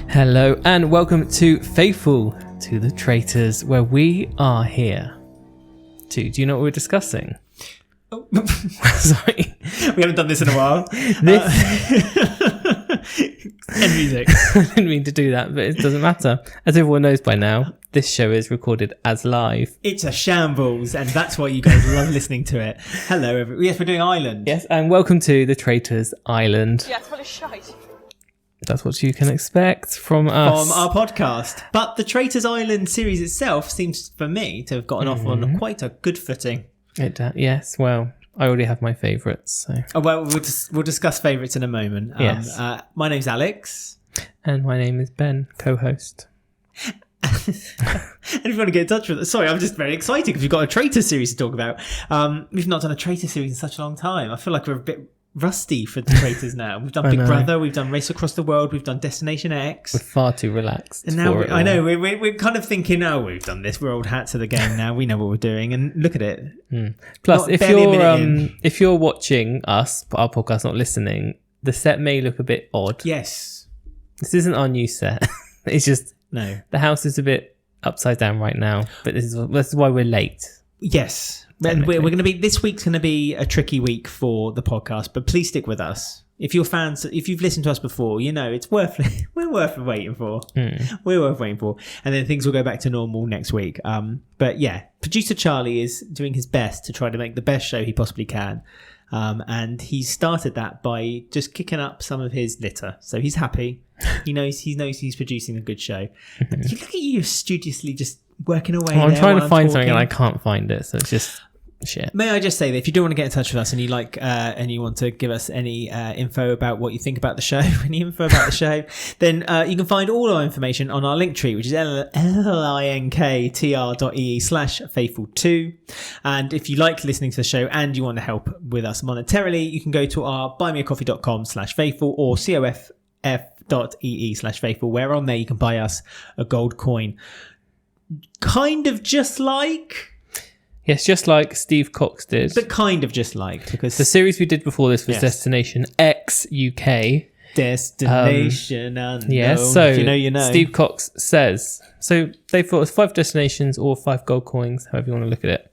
Hello and welcome to Faithful to the Traitors, where we are here to... Do you know what we're discussing? Oh. Sorry. We haven't done this in a while. And music. I didn't mean to do that, but it doesn't matter. As everyone knows by now, this show is recorded as live. It's a shambles, and that's why you guys love listening to it. Hello, everyone. Yes, we're doing Ireland. Yes, and welcome to the Traitors Island. Yeah, it's full of shite. That's what you can expect from us. From our podcast. But the Traitors Ireland series itself seems, for me, to have gotten off on quite a good footing. Yes, well, I already have my favourites. So. Oh, well, we'll discuss favourites in a moment. Yes. My name's Alex. And my name is Ben, co-host. And if you want to get in touch with us, sorry, I'm just very excited because we've got a Traitor series to talk about. We've not done a Traitor series in such a long time. I feel like we're a bit rusty for the Traitors now. We've done Big Brother, we've done Race Across the World, we've done Destination X. We're far too relaxed. And now I know we're kind of thinking, oh, we've done this. We're old hats of the game now. We know what we're doing, and look at it. Plus, if you're watching us, our podcast, not listening, the set may look a bit odd. Yes, this isn't our new set. It's just no. The house is a bit upside down right now, but this is why we're late. Yes. And we're going to be, this week's going to be a tricky week for the podcast, but please stick with us. If you're fans, if you've listened to us before, you know it's we're worth waiting for. We're worth waiting for, and then things will go back to normal next week. But yeah, producer Charlie is doing his best to try to make the best show he possibly can, and he started that by just kicking up some of his litter. So he's happy. He knows he's producing a good show. You look at you studiously just working away. I'm trying to find something and I can't find it, so it's just shit. May I just say that if you do want to get in touch with us and you like and you want to give us any info about what you think about the show, then you can find all our information on our link tree, which is linktr.ee/faithful2. And if you like listening to the show and you want to help with us monetarily, you can go to our buymeacoffee.com/faithful or coff.ee/faithful, where on there you can buy us a gold coin. Kind of just like... Yes, just like Steve Cox did. But kind of just like, because... The series we did before this was Destination X UK. Destination Unknown. Yes, so if you know, you know. Steve Cox says, so they thought it was 5 destinations or 5 gold coins, however you want to look at it.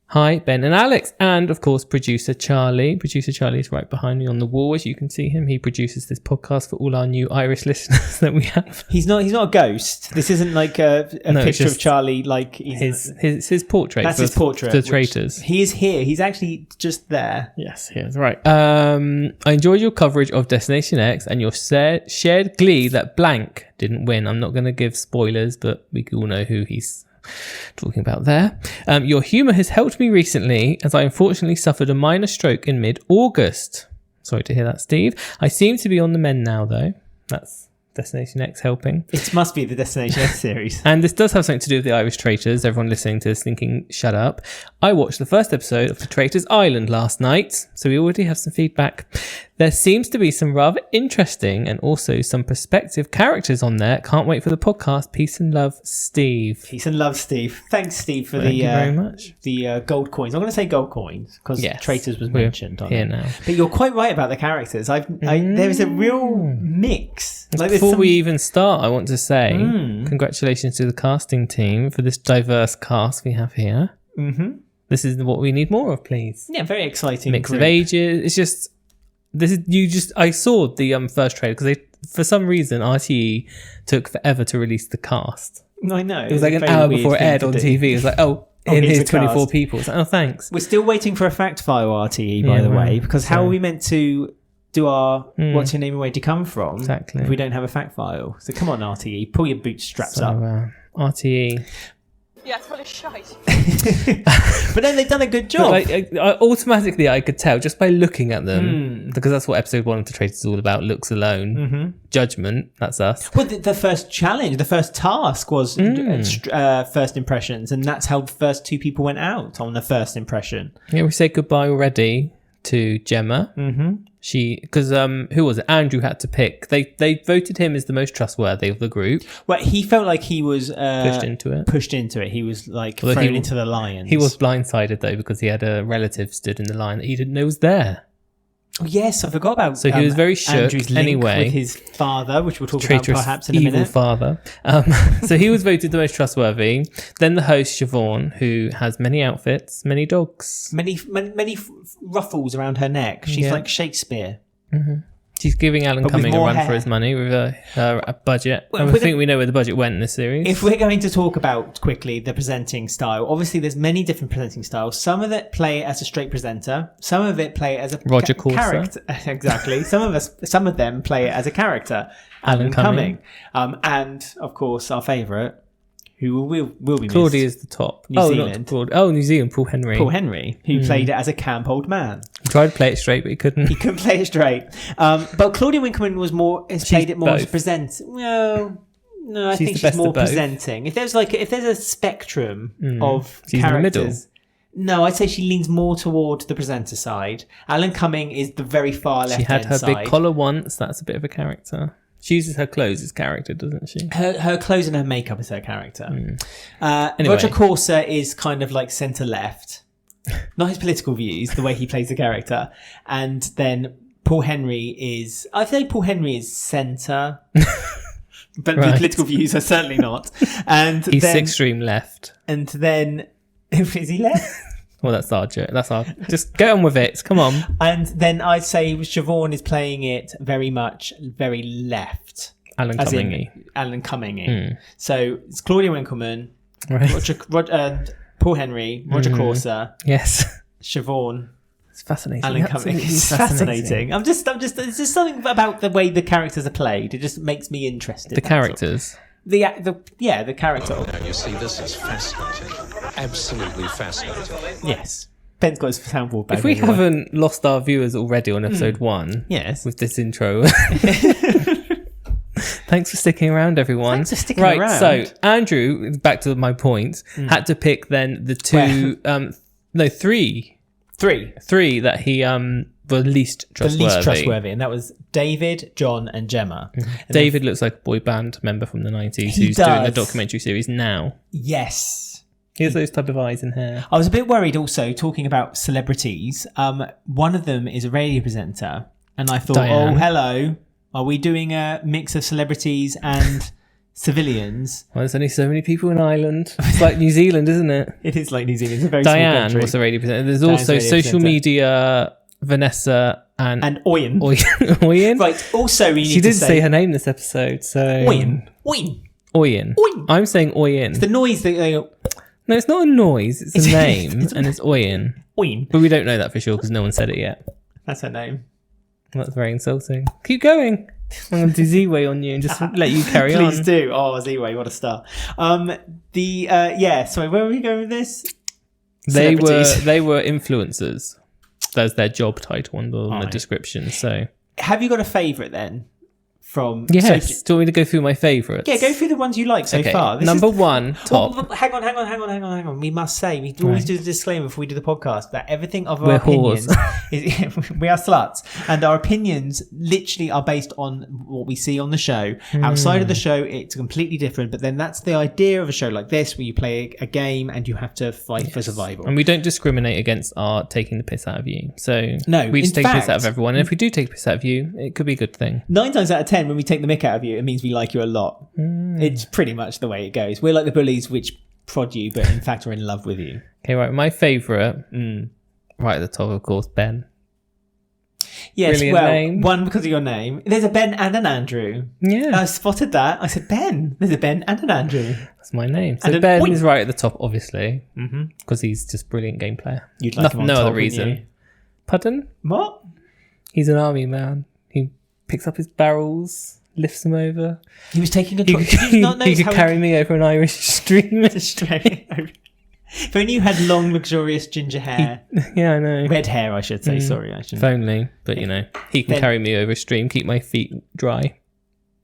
Hi, Ben and Alex, and of course, producer Charlie. Producer Charlie is right behind me on the wall, as you can see him. He produces this podcast for all our new Irish listeners that we have. He's not a ghost. This isn't like a picture of Charlie, like his portrait. That's his portrait. The Traitors. He is here. He's actually just there. Yes, he is. Right. I enjoyed your coverage of Destination X and your shared glee that blank didn't win. I'm not going to give spoilers, but we all know who he's talking about there. Your humour has helped me recently, as I unfortunately suffered a minor stroke in mid-August. Sorry to hear that, Steve. I seem to be on the mend now, though. That's Destination X helping. It must be the Destination X series. And this does have something to do with the Irish Traitors. Everyone listening to this thinking, shut up. I watched the first episode of the Traitors Ireland last night, so we already have some feedback. There seems to be some rather interesting and also some perspective characters on there. Can't wait for the podcast. Peace and love, Steve. Peace and love, Steve. Thanks, Steve, for Thank you very much. The gold coins. I'm going to say gold coins because Traitors was mentioned on it. Now. But you're quite right about the characters. There is a real mix. Before we even start, I want to say congratulations to the casting team for this diverse cast we have here. Mm-hmm. This is what we need more of, please. Yeah, very exciting. Mix of ages. It's just... I saw the first trailer because for some reason RTE took forever to release the cast. I know. It was like an hour before it aired on TV. It was like, here's 24 people. It's like, oh, thanks. We're still waiting for a fact file, RTE, by the way, because how are we meant to do our what's your name and where'd you come from if we don't have a fact file? So come on, RTE, pull your bootstraps up. RTE. Yeah, it's full of shite. But then they've done a good job. Automatically, I could tell just by looking at them, because that's what episode 1 of The Traitors is all about, looks alone. Mm-hmm. Judgment, that's us. Well, the first challenge, the first task was first impressions, and that's how the first 2 people went out on the first impression. Yeah, we said goodbye already to Gemma. Mm-hmm. Because who was it? Andrew had to pick. They voted him as the most trustworthy of the group. Well, he felt like he was pushed into it. He was like thrown into the lions. He was blindsided though because he had a relative stood in the line that he didn't know was there. Oh, yes, I forgot about. So he was very shook Andrew's link anyway with his father, which we'll talk about Traitorous perhaps in a evil minute. father. So he was voted the most trustworthy. Then the host Siobhan, who has many outfits, many dogs, Many ruffles around her neck. She's Yeah. like Shakespeare. She's giving Alan But with Cumming a more run hair. for his money with a budget. Well, And I with think we know where the budget went in this series. If we're going to talk about quickly the presenting style, obviously there's many different presenting styles. Some of it play it as a straight presenter. Some of it play it as a Roger Corser. character. Exactly. Some of them play it as a character. Alan Cumming. And of course our favourite, who will be Claudia missed, is the top. New Zealand. Not Claudia. New Zealand. Paul Henry. Paul Henry, who played it as a camp old man. He tried to play it straight, but he couldn't. He couldn't play it straight. But Claudia Winkleman played it more as both. present. No, I She's think the she's best more of both. presenting. If there's a spectrum of She's in the middle. characters, no, I'd say she leans more toward the presenter side. Alan Cumming is the very far left. She had her side. big collar once. That's a bit of a character. She uses her clothes as character, doesn't she? Her clothes and her makeup is her character. Anyway. Roger Corser is kind of like centre left, not his political views, the way he plays the character. And then Paul Henry is, I think Paul Henry is centre, but the Right. political views are certainly not. And He's then, extreme left. And then, is he left? Well, that's our joke. That's our. Just get on with it. Come on. And then I'd say Siobhan is playing it very left. Alan As in Cumming. Alan Cumming. So it's Claudia Winkleman, Right. Paul Henry, Roger Corser, Yes. Siobhan, It's fascinating. Alan Cumming. Absolutely It's fascinating. I'm just. There's just something about the way the characters are played. It just makes me interested. The that's all. characters. The character. Now, you see, this is fascinating. Absolutely fascinating. Yes. Ben's got his soundboard back. If we everyone. haven't lost our viewers already on episode 1, Yes. with this intro. Thanks for sticking around, everyone. Thanks for sticking right, around. so Andrew, back to my point, had to pick then the two, three that he were least the trustworthy. least trustworthy, and that was David, John, and Gemma. And David looks like a boy band member from the 90s He who's doing the does. documentary series now. yes. He has those type of eyes and hair. I was a bit worried also talking about celebrities. One of them is a radio presenter, and I thought, Diane. oh, hello. Are we doing a mix of celebrities and civilians? Well, there's only so many people in Ireland. It's like New Zealand, isn't it? It is like New Zealand. It's a very small Diane country. was the radio presenter. There's Diane's also radio social presenter. media, Vanessa and Oyen. Oyen. Right, also we need She to didn't say her name this episode, so... Oyen. Oyen. Oyen. Oyen. I'm saying Oyen. The noise that they go, No, it's not a noise. It's a name, and it's Oyen. Oyen. But we don't know that for sure because no one said it yet. That's her name. That's very insulting. Keep going. I'm going to do Z-Way on you and just let you carry Please on. do. Oh, Z-Way, what a star. Sorry, where were we going with this? They Celebrities. were influencers. That's their job title on the Right. description. So Have you got a favourite then? From yes, do you want me to go through my favourites? Yeah, go through the ones you like so Okay, far. This number is- one, top. Well, hang on. We must say, we always Right. do the disclaimer before we do the podcast that everything of We're our opinions whores. is, we are sluts, and our opinions literally are based on what we see on the show. Outside of the show, it's completely different. But then that's the idea of a show like this, where you play a game and you have to fight for survival. And we don't discriminate against our taking the piss out of you. So No, we just in take the piss fact- out of everyone. And if we do take the piss out of you, it could be a good thing. 9 times out of 10, when we take the mick out of you, it means we like you a lot. It's pretty much the way it goes. We're like the bullies which prod you, but in fact are in love with you. Okay, right. My favourite, right at the top, of course, Ben. Yes, Brilliant well, name. one because of your name. There's a Ben and an Andrew. Yeah, I spotted that. I said, Ben. There's a Ben and an Andrew. that's my name. So And an Ben oink. is right at the top, obviously, because he's just a brilliant game player. You'd like him on no top, other wouldn't reason. you? Pardon? What? He's an army man. He picks up his barrels, lifts them over. He was taking a... He Did you not he notice could how carry me over an Irish stream. straight over? If only you had long, luxurious ginger hair. Yeah, I know. Red hair, I should say. Sorry, I If shouldn't. only, but you know, he can Then- carry me over a stream, keep my feet dry.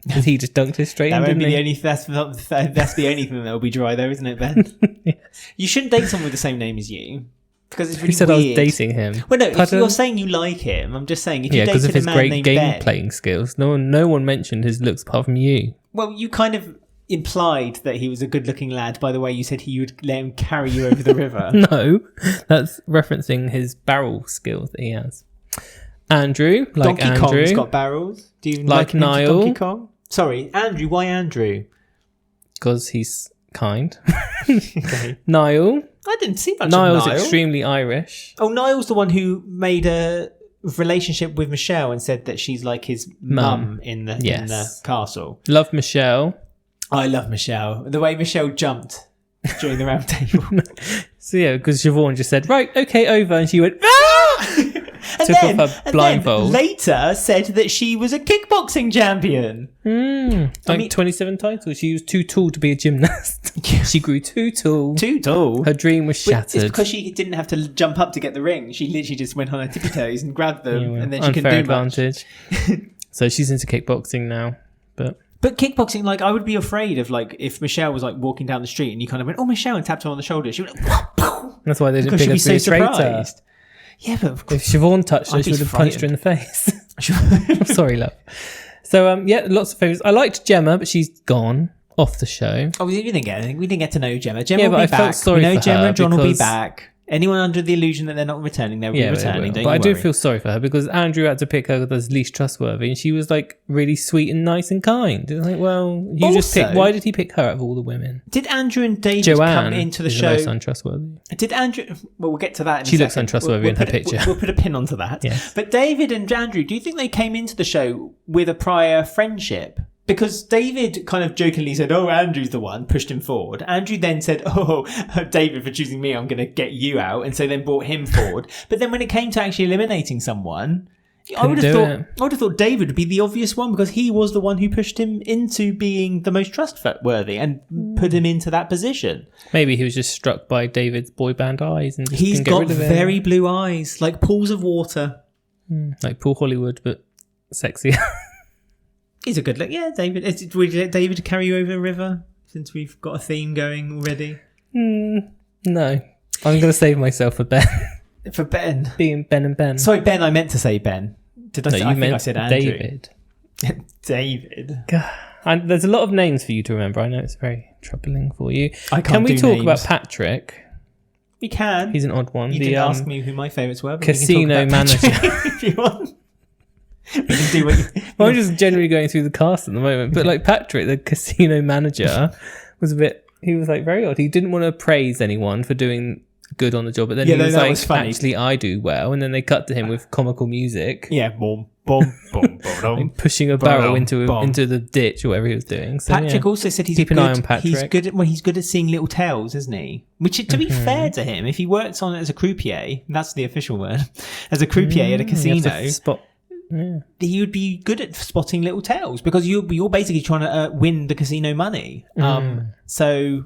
Because he just dunked his straight That in, won't didn't be he? the only. That's the only thing that will be dry, though, isn't it, Ben? You shouldn't date someone with the same name as you because it's really He said weird. I was dating him. Well, no, if Pardon? you're saying you like him, I'm just saying if you Yeah, because dated of his a man great named game Ben, playing skills. No one mentioned his looks apart from you. well, you kind of implied that he was a good-looking lad by the way you said he would let him carry you over the river. No, that's referencing his barrel skills that he has. Andrew, like Donkey Andrew. Kong's got barrels. Do you Like him to Niall. Donkey Kong? Sorry, Andrew. Why Andrew? Because he's kind. Okay. Niall. I didn't see much Niall's of Niall. extremely Irish. Oh, Niall's the one who made a relationship with Michelle and said that she's like his mum in the castle. Love Michelle. I love Michelle. The way Michelle jumped during the round table. So yeah, because Siobhan just said, right, okay, over. And she went, ah! Took off her blindfold. Later said that she was a kickboxing champion. Like 27 titles. She was too tall to be a gymnast. She grew too tall. Too tall. Her dream was shattered. It's because she didn't have to jump up to get the ring. She literally just went on her tippy toes and grabbed them, and then she couldn't do advantage. So she's into kickboxing now. But kickboxing, like, I would be afraid of, like, if Michelle was, like, walking down the street and you kind of went, oh, Michelle, and tapped her on the shoulder. She would That's why they didn't because pick she'd her be to so be a traitor. surprised. Yeah, but If Siobhan touched her, I'd she be would have punched her in frightened. the face. I'm sorry, love. So, yeah, lots of favourites. I liked Gemma, but she's gone off the show. Oh, we didn't get anything. We didn't get to know Gemma. Gemma Yeah, will but be I back. felt sorry we know for Gemma her and John will be because- back. Anyone under the illusion that they're not returning, they'll be returning. Don't but you I do worry. feel sorry for her because Andrew had to pick her as least trustworthy, and she was like really sweet and nice and kind. It's like, well, you just Also- pick. Why did he pick her out of all the women? Did Andrew and David Joanne come into the is show? the most untrustworthy. Did Andrew? Well, we'll get to that. In She a looks second. untrustworthy in her put picture. We'll put a pin onto that. Yes. But David and Andrew, do you think they came into the show with a prior friendship? Because David kind of jokingly said, "Oh, Andrew's the one," pushed him forward. Andrew then said, "Oh, David, for choosing me, I'm going to get you out," and so then brought him forward. But then when it came to actually eliminating someone, I would have thought David would be the obvious one because he was the one who pushed him into being the most trustworthy and put him into that position. Maybe he was just struck by David's boy band eyes and just He's couldn't get got rid of him. very blue eyes, like pools of water. Like Paul Hollywood, but sexier. He's a good look. Yeah, David. Would you let David carry you over a river since we've got a theme going already? No, I'm going to save myself for Ben. For Ben. Being Ben and Ben. Sorry, Ben, I meant to say Ben. Did I No, say? you I think meant I said Andrew. David. David. And there's a lot of names for you to remember. I know it's very troubling for you. I can't Can we do talk names. about Patrick? We can. He's an odd one. You didn't ask me who my favourites were. But casino we can talk about manager. Patrick if you want. We can do what you... Well, I'm just generally going through the cast at the moment. But like Patrick, the casino manager, was a bit... He was like very odd. He didn't want to praise anyone for doing good on the job. But then he was that like, was funny. actually, I do well. And then they cut to him with comical music. Yeah, boom, boom, boom, boom. Like pushing a barrel into Boom. the ditch or whatever he was doing. So, Patrick yeah. also said he's Keep an good, eye on Patrick. He's good at seeing little tales, isn't he? Which, to be fair to him, if he works on it as a croupier, that's the official word, as a croupier at a You have casino, to spot. Yeah. he would be good at spotting little tales because you're basically trying to win the casino money. So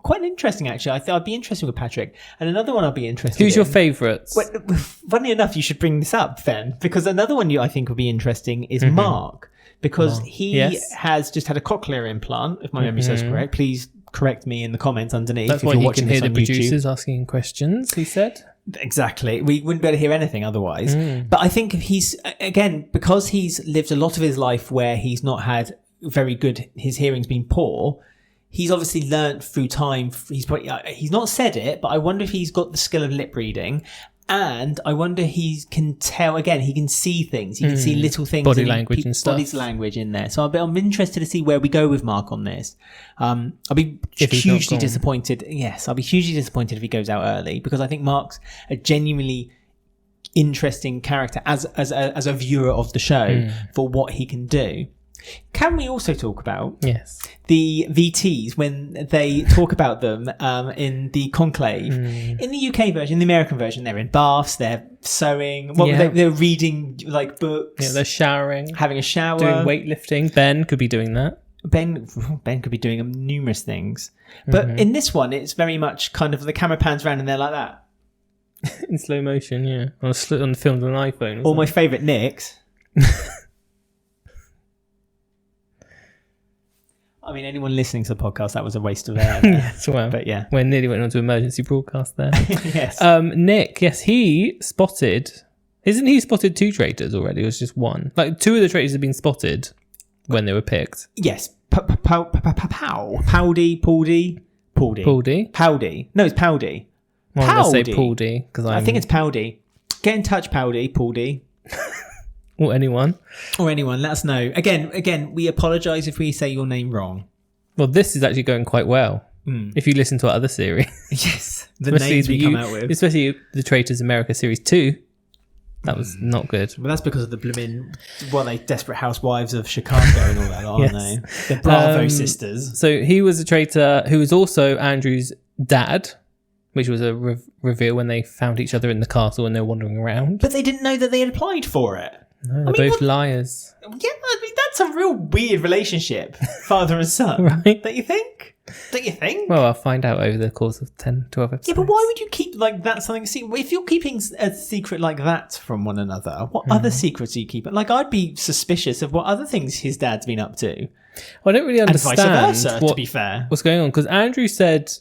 quite interesting, actually. I'd be interested with Patrick. And another one I'd be interested Who's in. your favourites? Well, funny enough, you should bring this up, Ben, because another one I think would be interesting is Mark, because he has just had a cochlear implant, if my memory serves correct. Please correct me in the comments underneath. That's if why you're you watching can hear this the on YouTube. producers asking questions, he said. Exactly. We wouldn't be able to hear anything otherwise. But I think he's, again, because he's lived a lot of his life where he's not had very good, his hearing's been poor, he's obviously learnt through time. He's not said it, but I wonder if he's got the skill of lip reading. And I wonder he can tell, again, he can see things. He can see little things. Body language and stuff. Body language in there. So I'm interested to see where we go with Mark on this. I'll be hugely disappointed. Yes, I'll be hugely disappointed if he goes out early because I think Mark's a genuinely interesting character as a viewer of the show for what he can do. Can we also talk about the VTs when they talk about them in the conclave? In the UK version, the American version, they're in baths, they're sewing, they're reading like books. Yeah, they're showering, having a shower, doing weightlifting. Ben could be doing that. Ben could be doing numerous things. But in this one, it's very much kind of the camera pans around and they're like that. In slow motion, yeah. On the filmed on an iPhone. Or my favourite nicks. I mean, anyone listening to the podcast, that was a waste of air. Yes, well, but yeah. We nearly went on to emergency broadcast there. Yes. Nick, yes, he spotted... Isn't he spotted 2 traitors already? Or was it just 1? Like, 2 of the traitors have been spotted when they were picked. Yes. Powdy. Powdy. No, it's Powdy. Well, I'm going to say Powdy. I think it's Powdy. Get in touch, Powdy. Or anyone. Let us know. Again, we apologise if we say your name wrong. Well, this is actually going quite well. If you listen to our other series. Yes. The names we come out with. Especially the Traitors America Series 2. That was not good. Well, that's because of the blooming, Desperate Housewives of Chicago and all that, aren't Yes. they? The Bravo sisters. So he was a traitor who was also Andrew's dad, which was a reveal when they found each other in the castle and they were wandering around. But they didn't know that they had applied for it. No, they're both liars. Yeah, I mean, that's a real weird relationship, father and son. Right. Don't you think? Well, I'll find out over the course of 10, 12 episodes. Yeah, but why would you keep that something secret? If you're keeping a secret like that from one another, what other secrets are you keeping? I'd be suspicious of what other things his dad's been up to. Well, I don't really understand and vice versa, to be fair. What's going on, because Andrew said,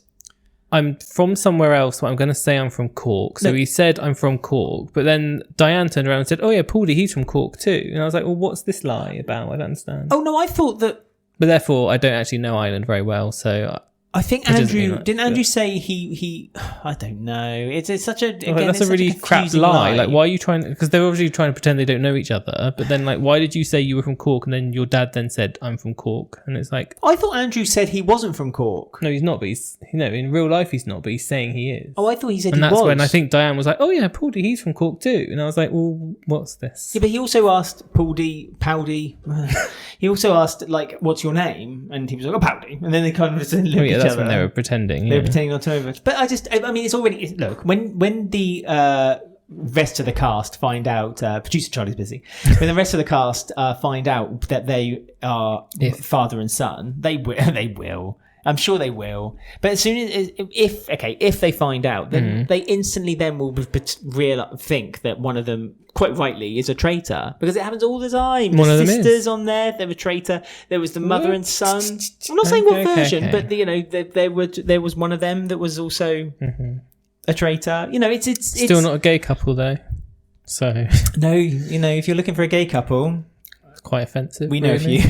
I'm from somewhere else, but I'm going to say I'm from Cork. So he said I'm from Cork, but then Diane turned around and said, oh yeah, Paulie, he's from Cork too. And I was like, well, what's this lie about? I don't understand. Oh no, I thought that... But therefore, I don't actually know Ireland very well, so... I think Andrew didn't Andrew say he I don't know. It's such a that's a really crap lie. Like, why are you trying? Because they're obviously trying to pretend they don't know each other. But then, like, why did you say you were from Cork and then your dad then said I'm from Cork? And it's like, I thought Andrew said he wasn't from Cork. No, he's not. But he's in real life he's not. But he's saying he is. Oh, I thought he said and he was. And that's when I think Diane was like, oh yeah, Paulie, he's from Cork too. And I was like, well, what's this? Yeah, but he also asked Powdy. He also asked, like, what's your name? And he was like, oh, Powdy. And then they kind of just looked at each other. That's when they were pretending. They were pretending not to know. But I mean, it's already... Look, when the rest of the cast find out... producer Charlie's busy. When the rest of the cast find out that they are father and son, they will. I'm sure they will. But as soon as... If they find out, then they instantly then will think that one of them... quite rightly, is a traitor, because it happens all the time. The sisters on there were traitor. There was the mother and son. I'm not saying what version, but there was one of them that was also a traitor. It's still not a gay couple though. So no, if you're looking for a gay couple, it's quite offensive. We know a few.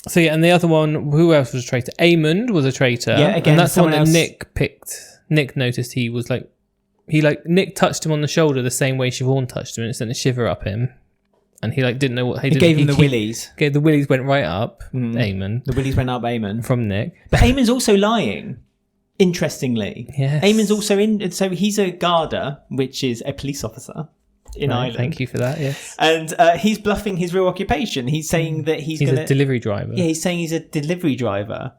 So yeah, and the other one, who else was a traitor? Aemond was a traitor. Yeah, again, and that's the one that Nick picked. Nick noticed he was like. Nick touched him on the shoulder the same way Siobhan touched him, and it sent a shiver up him. And he didn't know what he did. Gave him the willies. The willies went right up. Aemond. The willies went up Aemond. From Nick. But Aemond's also lying. Interestingly. Yes. Aemond's also so he's a Garda, which is a police officer in Ireland. Thank you for that, yes. And he's bluffing his real occupation. He's saying that he's a delivery driver. Yeah, he's saying he's a delivery driver.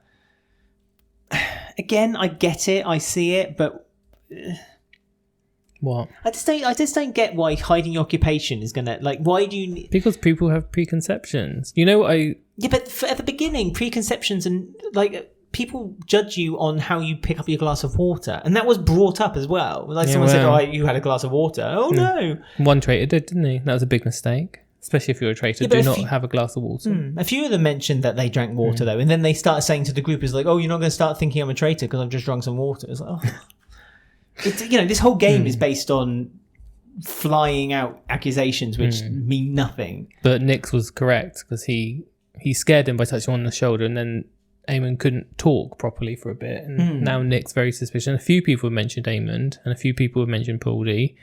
Again, I get it. I see it, but... What? I just don't get why hiding your occupation is gonna why do you because people have preconceptions. Yeah, but at the beginning, preconceptions and people judge you on how you pick up your glass of water, and that was brought up as well. Someone said, "Oh, you had a glass of water." Oh no! One traitor did, didn't he? That was a big mistake. Especially if you're a traitor, do not have a glass of water. A few of them mentioned that they drank water though, and then they started saying to the group, "Is like, oh, you're not going to start thinking I'm a traitor because I've just drunk some water." It's like, oh. This whole game is based on flying out accusations which mean nothing. But Nick's was correct because he scared him by touching him on the shoulder, and then Aemond couldn't talk properly for a bit. And now Nick's very suspicious. A few people have mentioned Aemond, and a few people have mentioned Paulie.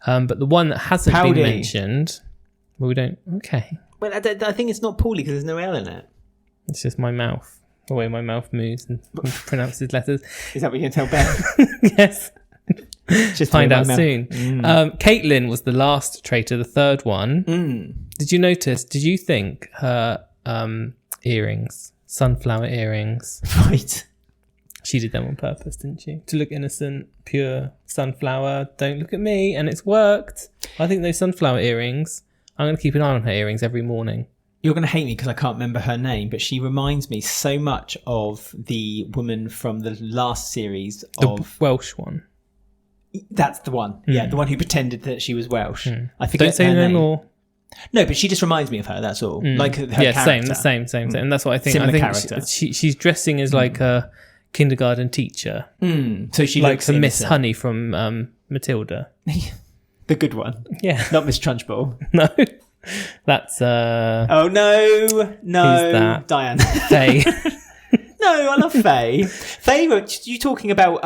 But the one that hasn't been mentioned, well, we don't. Okay. Well, I think it's not Paulie because there's no L in it. It's just my mouth, the way my mouth moves and pronounces letters. Is that what you can tell Ben? Yes. Just find out soon. Caitlin was the last traitor, the third one. Did you think her earrings, sunflower earrings, right? She did them on purpose, didn't she? To look innocent, pure sunflower, don't look at me, and it's worked. I think those sunflower earrings, I'm going to keep an eye on her earrings every morning. You're going to hate me because I can't remember her name, but she reminds me so much of the woman from the last series the Welsh one. That's the one. Yeah, the one who pretended that she was Welsh. I forget Don't say her name. Or... No, but she just reminds me of her. That's all. Like her character. Same. And that's what I think. Similar I think character. She's dressing as like a kindergarten teacher. So she like looks the innocent. Miss Honey from Matilda. The good one. Yeah. Not Miss Trunchbull. No. That's Oh no. Who's that? Diane. Faye. No, I love Faye. Faye, you talking about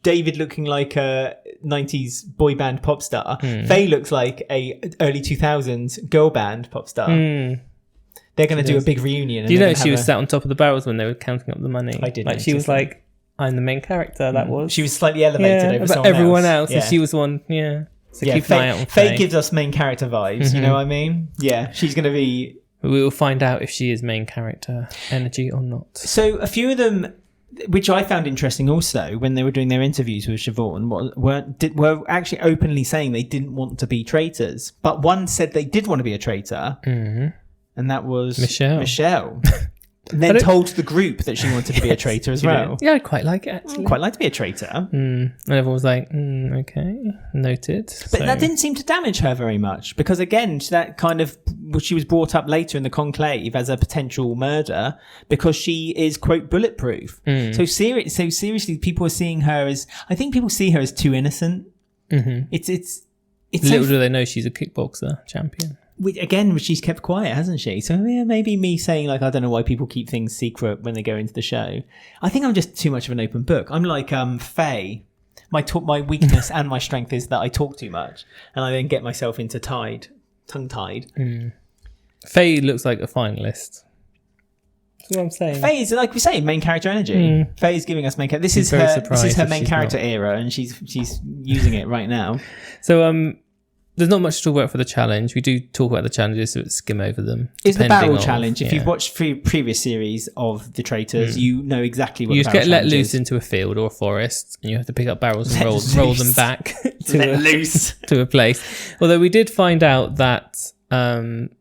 David looking like a 90s boy band pop star. Faye looks like a early 2000s girl band pop star. They're going to do a big reunion. Do you know she was sat on top of the barrels when they were counting up the money? I did. Like she was like, I'm the main character. That was. She was slightly elevated over but everyone else, and she was one. Yeah. So keep an eye out on Faye gives us main character vibes. You know what I mean? Yeah, she's going to be. We will find out if she is main character energy or not. So a few of them, which I found interesting also, when they were doing their interviews with Siobhan, were actually openly saying they didn't want to be traitors. But one said they did want to be a traitor, and that was Michelle. And then told the group that she wanted to be a traitor as well. Yeah, I quite like it, actually. Quite like to be a traitor. And everyone was like, okay, noted. But that didn't seem to damage her very much, because again, that kind of, she was brought up later in the conclave as a potential murder because she is, quote, bulletproof. So seriously, people are seeing her as, I think people see her as too innocent. It's little do they know she's a kickboxer champion. Again, she's kept quiet, hasn't she? So yeah, maybe me saying like, I don't know why people keep things secret when they go into the show. I think I'm just too much of an open book. I'm like Faye. My weakness and my strength is that I talk too much, and I then get myself into tongue-tied. Faye looks like a finalist. That's what I'm saying. Faye is, like we say, main character energy. Faye is giving us main character. This is her main character era, and she's using it right now. So there's not much to talk about for the challenge. We do talk about the challenges, so skim over them. It's the barrel challenge. If you've watched previous series of the Traitors, you know exactly what you the just barrel get let challenge loose is. into a field or a forest, and you have to pick up barrels and roll them back to a place. Although we did find out that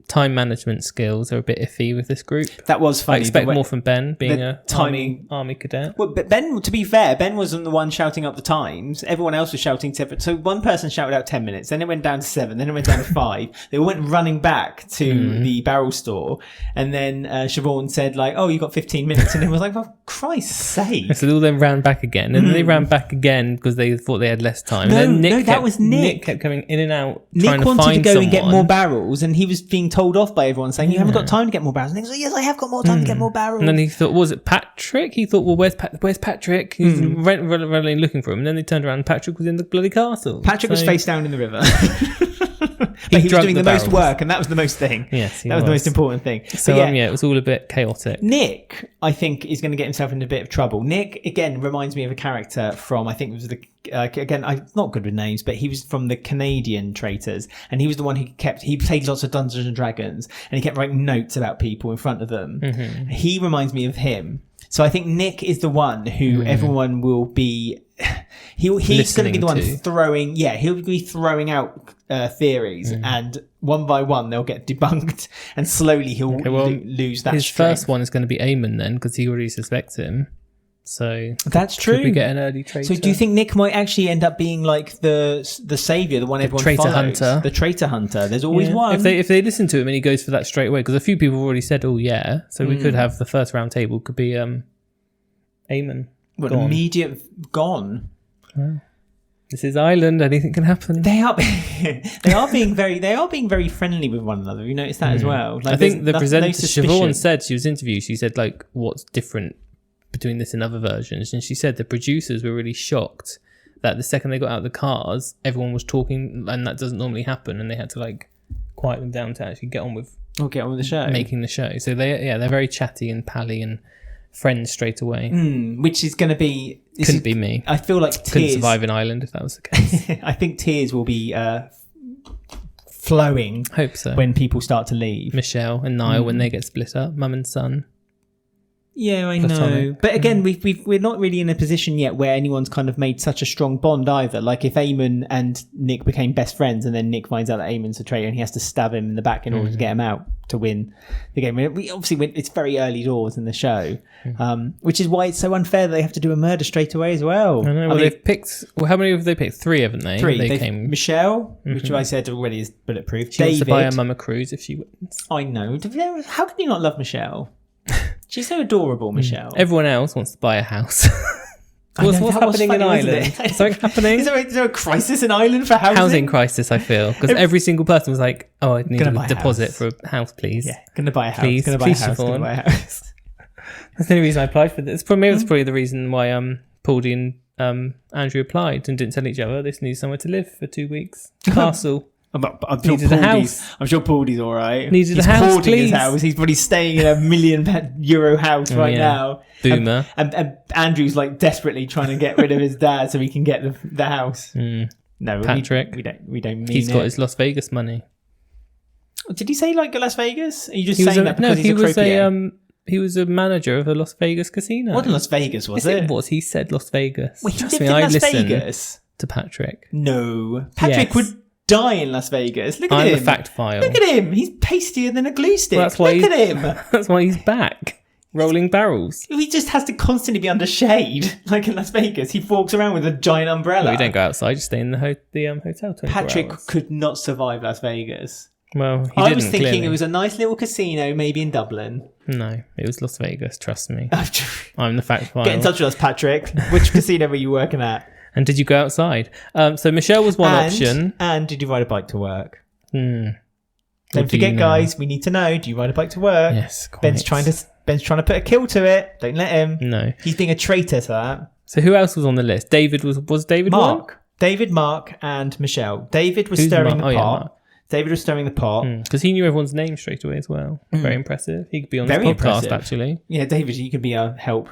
time management skills are a bit iffy with this group. That was funny. I expect more from Ben, being a timing army cadet. Well, but Ben, to be fair, Ben wasn't the one shouting up the times. Everyone else was shouting separate. So one person shouted out 10 minutes, then it went down to 7, then it went down to 5. They all went running back to the barrel store, and then Siobhan said like, "Oh, you got 15 minutes," and it was like, "For Christ's sake!" So all them ran back again, and then they ran back again because they thought they had less time. That was Nick. Nick kept coming in and out. Nick wanted to go and get more barrels, and he was being told off by everyone saying, "You haven't got time to get more barrels." And he was like, "Yes, I have got more time to get more barrels." And then he thought, was it Patrick? He thought, well, where's Patrick? He's running looking for him. And then they turned around and Patrick was in the bloody castle. Patrick was face down in the river. But he was doing the most work, and that was the most thing. Yes, that was the most important thing. So it was all a bit chaotic. Nick, I think, is going to get himself into a bit of trouble. Nick, again, reminds me of a character from, I think it was again, I'm not good with names, but he was from the Canadian Traitors, and he was the one who played lots of Dungeons and Dragons, and he kept writing notes about people in front of them. He reminds me of him. So I think Nick is the one who everyone will be. He's going to be the one throwing. Yeah, he'll be throwing out theories, and one by one they'll get debunked, and slowly he'll lose that. His strength. first one is going to be Eamon then, because he already suspects him. So that's true. Could we get an early traitor? So do you think Nick might actually end up being like the savior, the one everyone follows? The traitor hunter. There's always one. If they listen to him and he goes for that straight away, because a few people have already said, "Oh yeah," so we could have the first round table could be Eamon. What, immediate gone? Well, this is Ireland. Anything can happen. They are being very friendly with one another. You noticed that as well. Like, I think the presenter Siobhan said, she was interviewed. She said like, "What's different between this and other versions?" And she said the producers were really shocked that the second they got out of the cars, everyone was talking, and that doesn't normally happen, and they had to like quiet them down to actually get on with the show, making the show. So they're very chatty and pally and friends straight away. Which is going to be couldn't be me. I feel like couldn't tears survive in Ireland if that was the case. I think tears will be flowing. Hope so. When people start to leave, Michelle and Niall when they get split up, mum and son. Yeah, I know. But again, we're not really in a position yet where anyone's kind of made such a strong bond either. Like if Eamon and Nick became best friends, and then Nick finds out that Eamon's a traitor and he has to stab him in the back in order to get him out to win the game. It's very early doors in the show, which is why it's so unfair that they have to do a murder straight away as well. I know. They've picked. Well, how many have they picked? 3, haven't they? 3. Michelle, which I said already is bulletproof. She wants to buy her mum a cruise if she wins. I know. How can you not love Michelle? She's so adorable, Michelle. Everyone else wants to buy a house. What's happening in Ireland? Something happening? Is there a crisis in Ireland for housing? Housing crisis, I feel. Because every single person was like, "Oh, I need a deposit for a house, please." Yeah, going to buy a house. Please, going to buy a house. That's the only reason I applied for this. Maybe that's probably the reason why Paudie and Andrew applied and didn't tell each other. They just need somewhere to live for 2 weeks. Castle. I'm sure Needed a house. I'm sure Paudie's all right. Needed a house, hoarding please. his house. He's probably staying in a €1 million house right now. Boomer. And Andrew's like desperately trying to get rid of his dad so he can get the house. No, Patrick. We don't mean He's got his Las Vegas money. Did he say like Las Vegas? Are you just saying that because he's he a was croupier? he was a manager of a Las Vegas casino. What in Las Vegas was Yes, it? it was. He said Las Vegas. Wait, he Trust lived me, in I Las listened Vegas? to Patrick. No. Patrick Yes. would die in Las Vegas. Look at I'm him. the fact file. Look at him. He's pastier than a glue stick. Well, that's why Look at him. That's why he's back. Rolling barrels. He just has to constantly be under shade, like in Las Vegas. He walks around with a giant umbrella. Well, you don't go outside, you stay in the hotel 24 Patrick hours. could not survive Las Vegas. Well, he I didn't, was thinking clearly. it was a nice little casino, maybe in Dublin. No, it was Las Vegas, trust me. I'm the fact file. Get in touch with us, Patrick. Which casino were you working at? And did you go outside? So Michelle was one option. And did you ride a bike to work? What Don't do forget, you know? guys, we need to know, do you ride a bike to work? Yes, quite. Ben's trying to put a kill to it. Don't let him. No. He's being a traitor to that. So who else was on the list? David was David one? Mark. David, Mark, and Michelle. David was Who's stirring Mark? the Oh, yeah, pot. Mark. David was stirring the pot. Because he knew everyone's name straight away as well. Very impressive. He could be on this Very podcast, impressive. actually. Yeah, David, you could be a help.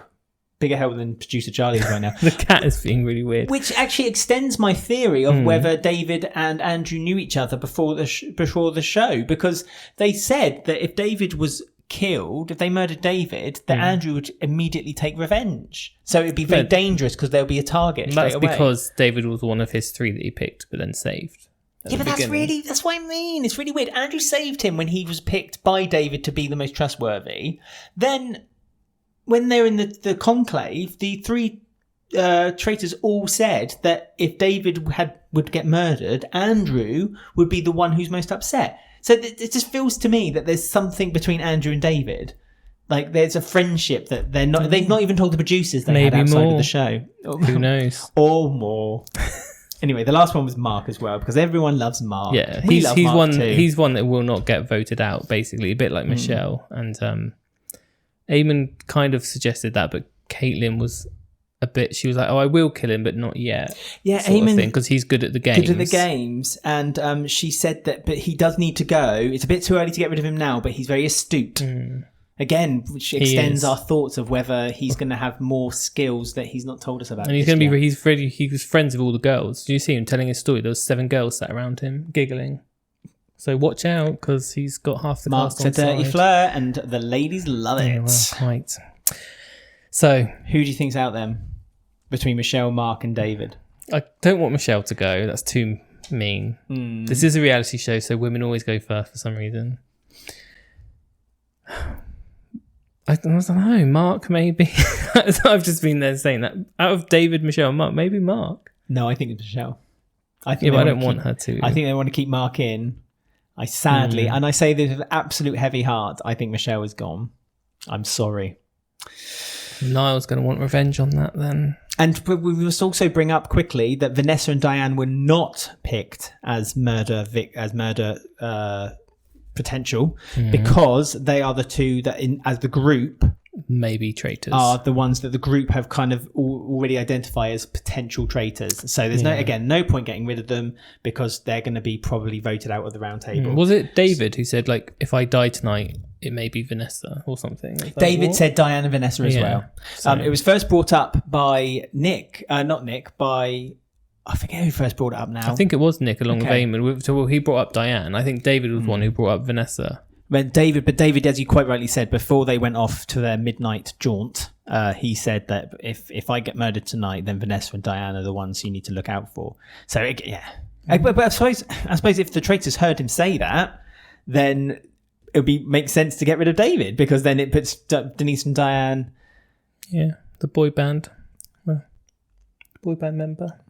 Bigger help than producer Charlie is right now. The cat is being really weird. Which actually extends my theory of whether David and Andrew knew each other before the show, because they said that if David was killed, if they murdered David, that Andrew would immediately take revenge. So it'd be very dangerous because there'll be a target straight That's away. because David was one of his 3 that he picked, but then saved. Yeah, but that's what I mean. It's really weird. Andrew saved him when he was picked by David to be the most trustworthy. Then, when they're in the conclave, the 3 traitors all said that if David would get murdered, Andrew would be the one who's most upset. So it just feels to me that there's something between Andrew and David. Like there's a friendship that they've not even told the producers they had Maybe outside more. of the show. Who knows? Or more. Anyway, the last one was Mark as well, because everyone loves Mark. Yeah, We he's love he's Mark one too. he's one that will not get voted out. Basically, a bit like Michelle and Eamon kind of suggested that, but Caitlin was a bit. She was like, "Oh, I will kill him, but not yet." Yeah, Eamon, Eamon because he's good at the games. good at the games, and she said that, but he does need to go. It's a bit too early to get rid of him now, but he's very astute. Again, which extends is. our thoughts of whether he's going to have more skills that he's not told us about. And he's just going to be. yet. He was friends with all the girls. Did you see him telling his story? There was 7 girls sat around him giggling. So watch out, because he's got half the Mark's cast a on dirty side. flirt, and the ladies love it. Yeah, well, quite. So Who do you think's out then between Michelle, Mark, and David? I don't want Michelle to go. That's too mean. This is a reality show, so women always go first for some reason. I don't know. Mark, maybe. I've just been there saying that. Out of David, Michelle, and Mark, maybe Mark. No, I think it's Michelle. I think Yeah, they but I wanna don't want keep- her to. I think they want to keep Mark in. I sadly, and I say this with absolute heavy heart, I think Michelle is gone. I'm sorry. Niall's going to want revenge on that then. And we must also bring up quickly that Vanessa and Diane were not picked as murder potential because they are the 2 that, as the group, Maybe traitors. are the ones that the group have kind of already identified as potential traitors. So there's no point getting rid of them because they're going to be probably voted out of the round table. Was it David who said, like, if I die tonight, it may be Vanessa or something? Was that David what? said Diane and Vanessa as Yeah. well. So- It was first brought up by I forget who first brought it up now. I think it was Nick along Okay. with Eamon. So he brought up Diane. I think David was one who brought up Vanessa. But David, as you quite rightly said, before they went off to their midnight jaunt, he said that if I get murdered tonight, then Vanessa and Diane are the ones you need to look out for. So but I suppose if the traitors heard him say that, then it would make sense to get rid of David, because then it puts Denise and Diane. Yeah, the boy band. Well, boy band member.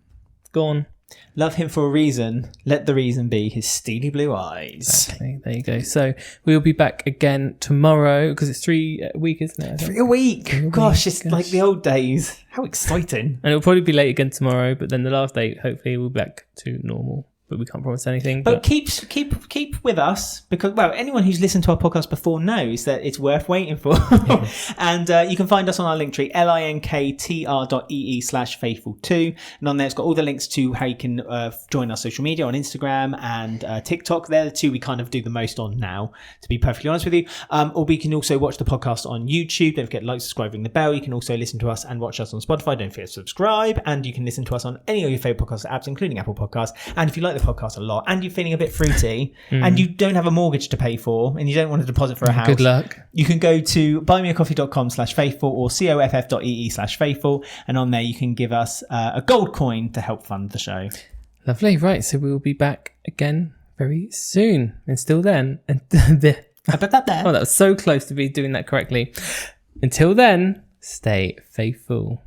Gone. Love him for a reason. Let the reason be his steely blue eyes. Exactly. There you go. So we'll be back again tomorrow, because it's 3 a week, isn't it? I think? 3 a week. Gosh, it's Gosh. like the old days. How exciting. And it'll probably be late again tomorrow, but then the last day, hopefully, we'll be back to normal. but we can't promise anything. But keep with us, because anyone who's listened to our podcast before knows that it's worth waiting for. And you can find us on our link tree, linktr.ee/faithful2, and on there it's got all the links to how you can join our social media on Instagram and TikTok. They're the two we kind of do the most on now, to be perfectly honest with you. Or we can also watch the podcast on YouTube. Don't forget to like, subscribe, ring the bell. You can also listen to us and watch us on Spotify. Don't forget to subscribe, and you can listen to us on any of your favorite podcast apps, including Apple Podcasts. And if you like the podcast a lot and you're feeling a bit fruity and you don't have a mortgage to pay for and you don't want a deposit for a house, good luck. You can go to buymeacoffee.com/faithful or coff.ee/faithful, and on there you can give us a gold coin to help fund the show. Lovely. Right, so we'll be back again very soon. Until then, oh, that was so close to be doing that correctly. Until then, stay faithful.